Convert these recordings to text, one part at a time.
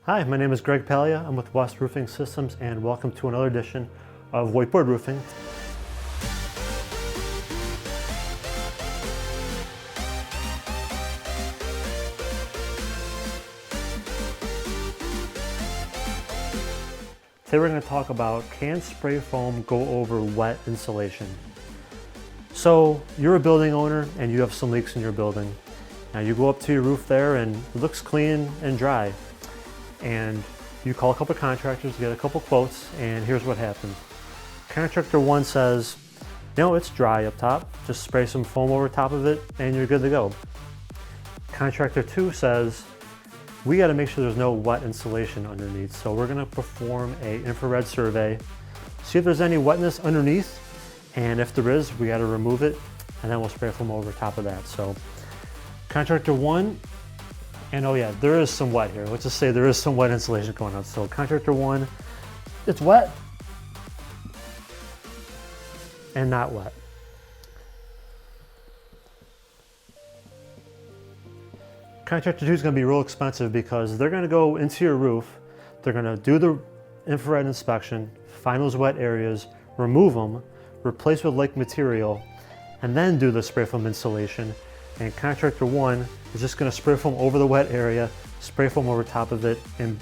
Hi, my name is Greg Palia. I'm with West Roofing Systems and welcome to another edition of Whiteboard Roofing. Today we're going to talk about, can spray foam go over wet insulation? So you're a building owner and you have some leaks in your building. Now you go up to your roof there and it looks clean and dry. And you call a couple of contractors, get a couple quotes, and here's what happens. Contractor one says, no, it's dry up top, just spray some foam over top of it and you're good to go. Contractor two says, we got to make sure there's no wet insulation underneath, so we're going to perform an infrared survey, see if there's any wetness underneath, and if there is, we got to remove it, and then we'll spray foam over top of that. So contractor one, and oh yeah, there is some wet here. Let's just say there is some wet insulation going on. So contractor one, it's wet and not wet. Contractor two is going to be real expensive because they're going to go into your roof, they're going to do the infrared inspection, find those wet areas, remove them, replace with like material, and then do the spray foam insulation. And contractor one is just going to spray foam over the wet area, spray foam over top of it, and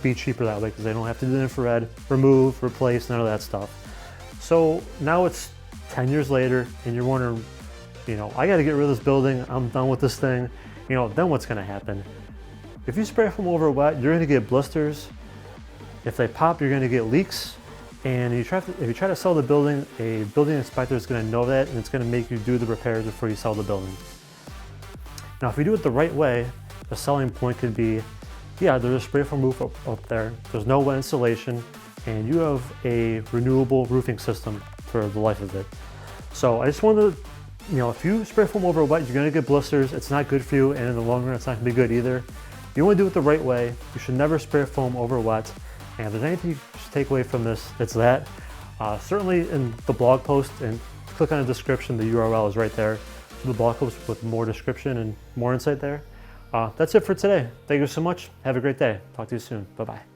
be cheaper that way because they don't have to do the infrared, remove, replace, none of that stuff. So now it's 10 years later and you're wondering, I got to get rid of this building, I'm done with this thing. Then what's going to happen? If you spray foam over wet, you're going to get blisters. If they pop, you're going to get leaks. And if you try to sell the building, a building inspector is going to know that and it's going to make you do the repairs before you sell the building. Now, if you do it the right way, the selling point could be, yeah, there's a spray foam roof up there, there's no wet insulation, and you have a renewable roofing system for the life of it. So I just wanted to, if you spray foam over wet, you're going to get blisters. It's not good for you, and in the long run, it's not going to be good either. You want to do it the right way. You should never spray foam over wet. And if there's anything you should take away from this, it's that. Certainly in the blog post, and click on the description, the URL is right there. The blog post with more description and more insight there. That's it for today. Thank you so much. Have a great day. Talk to you soon. Bye-bye.